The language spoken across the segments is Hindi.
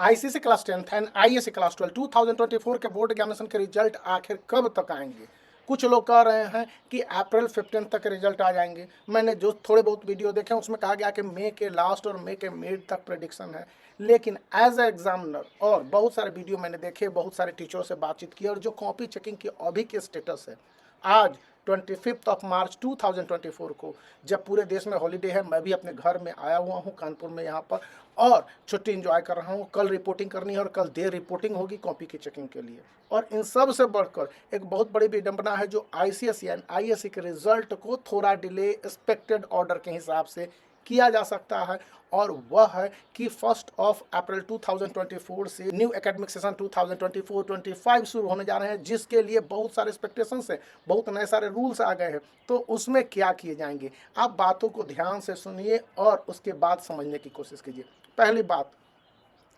ICSE class 10th and ISC class 12 2024 के बोर्ड एग्जामिनेशन के रिजल्ट आखिर कब तक आएंगे। कुछ लोग कह रहे हैं कि अप्रैल 15 तक रिजल्ट आ जाएंगे। मैंने जो थोड़े बहुत वीडियो देखे उसमें कहा गया कि मई के लास्ट और मई के मिड तक प्रेडिक्शन है, लेकिन एज ए एग्जामिनर और बहुत सारे वीडियो मैंने देखे, बहुत सारे टीचरों से बातचीत की और जो कॉपी चेकिंग की अभी के स्टेटस है आज 25 मार्च 2024 को, जब पूरे देश में हॉलीडे है, मैं भी अपने घर में आया हुआ हूँ कानपुर में यहाँ पर और छुट्टी एंजॉय कर रहा हूँ। कल रिपोर्टिंग करनी है और कल देर रिपोर्टिंग होगी कॉपी की चेकिंग के लिए। और इन सब से बढ़कर एक बहुत बड़ी विडंबना है जो आईसीएसई एंड आईएससी के रिजल्ट को थोड़ा डिले एक्सपेक्टेड ऑर्डर के हिसाब से किया जा सकता है, और वह है कि 1 अप्रैल 2024 से न्यू एकेडमिक सेशन 2024-25 शुरू होने जा रहे हैं, जिसके लिए बहुत सारे एक्सपेक्टेशंस हैं, बहुत नए सारे रूल्स आ गए हैं। तो उसमें क्या किए जाएंगे, आप बातों को ध्यान से सुनिए और उसके बाद समझने की कोशिश कीजिए। पहली बात,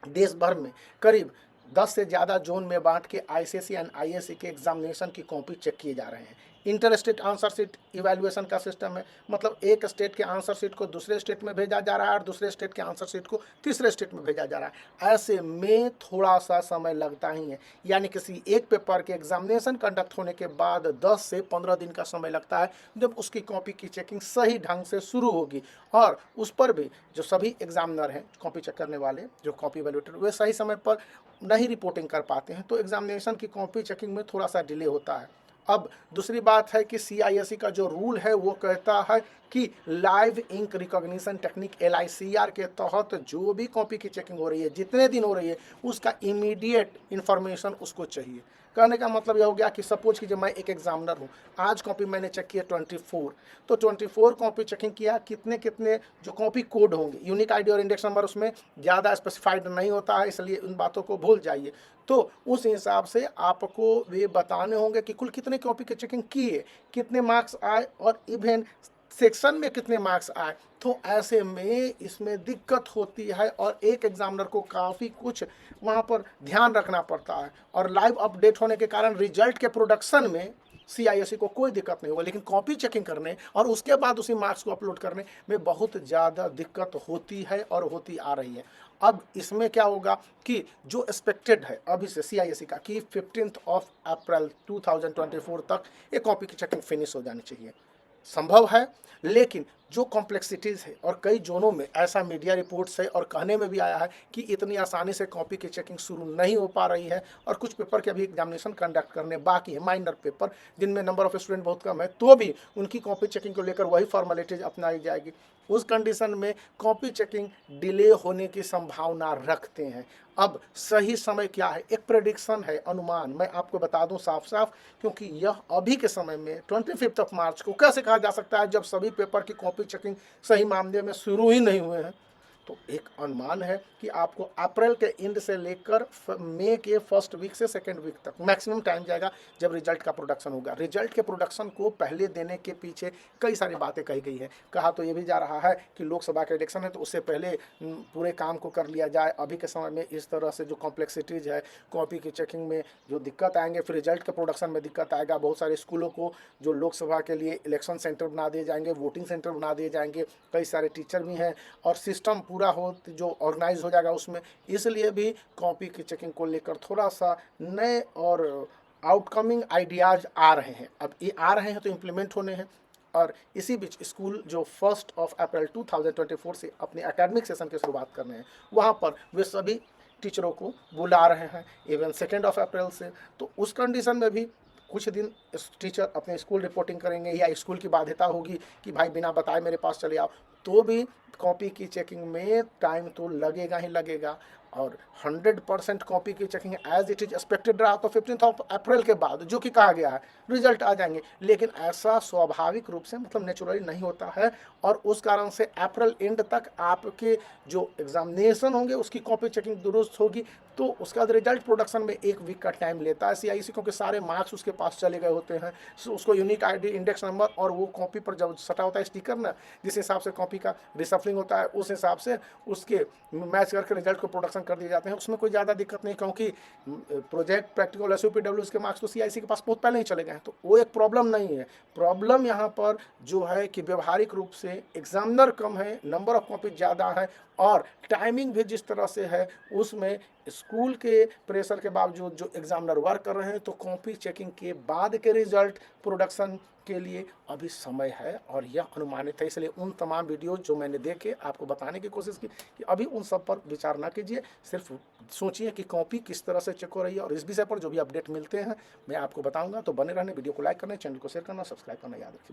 देश भर में करीब 10 से ज़्यादा जोन में बांट के आईसीएसई एंड आईएससी के एग्जामिनेशन की कॉपी चेक किए जा रहे हैं। Inter state answer sheet evaluation का सिस्टम है, मतलब एक स्टेट के आंसर शीट को दूसरे स्टेट में भेजा जा रहा है और दूसरे स्टेट के आंसर शीट को तीसरे स्टेट में भेजा जा रहा है। ऐसे में थोड़ा सा समय लगता ही है, यानी किसी एक पेपर के एग्जामिनेशन कंडक्ट होने के बाद 10 से 15 दिन का समय लगता है, जब उसकी कॉपी की चेकिंग सही ढंग से शुरू होगी। और उस पर भी जो सभी एग्जामिनर हैं, कॉपी चेक करने वाले, जो कॉपी वैल्यूएटर, वे सही समय पर नहीं रिपोर्टिंग कर पाते हैं, तो एग्जामिनेशन की कॉपी चेकिंग में थोड़ा सा डिले होता है। अब दूसरी बात है कि सीआईएससी का जो रूल है वो कहता है कि live ink recognition technique LICR के तहत जो भी कॉपी की चेकिंग हो रही है, जितने दिन हो रही है, उसका इमीडिएट इन्फॉर्मेशन उसको चाहिए। कहने का मतलब यह हो गया कि सपोज कि जब मैं एक एग्जामिनर हूँ, आज कॉपी मैंने चेक किया 24, तो 24 कॉपी चेकिंग किया, कितने कितने जो कॉपी कोड होंगे, यूनिक आईडी और इंडेक्स नंबर उसमें ज़्यादा स्पेसिफाइड नहीं होता है, इसलिए उन बातों को भूल जाइए। तो उस हिसाब से आपको वे बताने होंगे कि कुल कितने कॉपी की चेकिंग किए, कितने मार्क्स आए और इवन सेक्शन में कितने मार्क्स आए। तो ऐसे में इसमें दिक्कत होती है और एक एग्जामिनर को काफ़ी कुछ वहाँ पर ध्यान रखना पड़ता है, और लाइव अपडेट होने के कारण रिजल्ट के प्रोडक्शन में सीआईएससी को कोई दिक्कत नहीं होगा, लेकिन कॉपी चेकिंग करने और उसके बाद उसी मार्क्स को अपलोड करने में बहुत ज़्यादा दिक्कत होती है और होती आ रही है। अब इसमें क्या होगा कि जो एक्सपेक्टेड है अभी से सीआईएससी का कि 15 अप्रैल 2024 तक ये कॉपी की चेकिंग फिनिश हो जानी चाहिए। संभव है, लेकिन जो कॉम्प्लेक्सिटीज़ है और कई जोनों में ऐसा मीडिया रिपोर्ट्स है और कहने में भी आया है कि इतनी आसानी से कॉपी की चेकिंग शुरू नहीं हो पा रही है, और कुछ पेपर के अभी एग्जामिनेशन कंडक्ट करने बाकी है, माइनर पेपर जिनमें नंबर ऑफ स्टूडेंट बहुत कम है, तो भी उनकी कॉपी चेकिंग को लेकर वही फॉर्मेलिटीज अपनाई जाएगी। उस कंडीशन में कॉपी चेकिंग डिले होने की संभावना रखते हैं। अब सही समय क्या है, एक प्रेडिक्शन है, अनुमान मैं आपको बता दूं साफ साफ, क्योंकि यह अभी के समय में 25 मार्च को कैसे कहा जा सकता है जब सभी पेपर की कॉपी चेकिंग सही मामले में शुरू ही नहीं हुए हैं। तो एक अनुमान है कि आपको अप्रैल के एंड से लेकर मई के फर्स्ट वीक से सेकेंड वीक तक मैक्सिमम टाइम जाएगा जब रिजल्ट का प्रोडक्शन होगा। रिजल्ट के प्रोडक्शन को पहले देने के पीछे कई सारी बातें कही गई है। कहा तो ये भी जा रहा है कि लोकसभा का इलेक्शन है तो उससे पहले पूरे काम को कर लिया जाए। अभी के समय में इस तरह से जो कॉम्प्लेक्सिटीज़ है, कॉपी की चेकिंग में जो दिक्कत आएंगे, फिर रिजल्ट के प्रोडक्शन में दिक्कत आएगा। बहुत सारे स्कूलों को जो लोकसभा के लिए इलेक्शन सेंटर बना दिए जाएंगे, वोटिंग सेंटर बना दिए जाएंगे, कई सारे टीचर भी हैं और सिस्टम पूरा हो जो ऑर्गेनाइज हो जाएगा उसमें। इसलिए भी कॉपी की चेकिंग को लेकर थोड़ा सा नए और आउटकमिंग आइडियाज़ आ रहे हैं। अब ये आ रहे हैं तो इम्प्लीमेंट होने हैं। और इसी बीच स्कूल जो 1 अप्रैल 2024 से अपने एकेडमिक सेशन की शुरुआत कर रहे हैं, वहाँ पर वे सभी टीचरों को बुला रहे हैं इवन 2 अप्रैल से। तो उस कंडीशन में भी कुछ दिन टीचर अपने स्कूल रिपोर्टिंग करेंगे या स्कूल की बाध्यता होगी कि भाई बिना बताए मेरे पास चले आओ, तो भी कॉपी की चेकिंग में टाइम तो लगेगा ही लगेगा। और 100% कॉपी की checking as it is expected रहा तो 15 अप्रैल के बाद जो कि कहा गया है रिजल्ट आ जाएंगे, लेकिन ऐसा स्वाभाविक रूप से मतलब नेचुरली नहीं होता है। और उस कारण से अप्रैल एंड तक आपके जो एग्जामिनेशन होंगे उसकी कॉपी चेकिंग दुरुस्त होगी, तो उसके बाद रिजल्ट प्रोडक्शन में 1 वीक का टाइम लेता है सीआईएससी, क्योंकि सारे मार्क्स उसके पास चले गए होते हैं। उसको यूनिक आईडी, इंडेक्स नंबर और वो कॉपी पर जब सटा होता है स्टिकर ना, जिस हिसाब से कॉपी का रिसफलिंग होता है उस हिसाब से उसके मैच करके रिजल्ट को प्रोडक्शन कर दिए जाते हैं। उसमें कोई ज़्यादा दिक्कत नहीं, क्योंकि प्रोजेक्ट, प्रैक्टिकल, SOPW के मार्क्स तो सीआईएससी के पास बहुत पहले ही चले गए हैं, तो वो एक प्रॉब्लम नहीं है। प्रॉब्लम यहाँ पर जो है कि व्यवहारिक रूप से एग्जामिनर कम है, नंबर ऑफ कॉपी ज़्यादा है और टाइमिंग भी जिस तरह से है उसमें स्कूल के प्रेशर के बावजूद जो एग्जामिनर वर्क कर रहे हैं तो कॉपी चेकिंग के बाद के रिजल्ट प्रोडक्शन के लिए अभी समय है और यह अनुमानित है। इसलिए उन तमाम वीडियो जो मैंने देखे आपको बताने की कोशिश की कि अभी उन सब पर विचार ना कीजिए, सिर्फ सोचिए कि कॉपी किस तरह से चेक हो रही है। और इस विषय पर जो भी अपडेट मिलते हैं मैं आपको बताऊंगा। तो बने रहने, वीडियो को लाइक करना, चैनल को शेयर करना, सब्सक्राइब करना याद रखिए।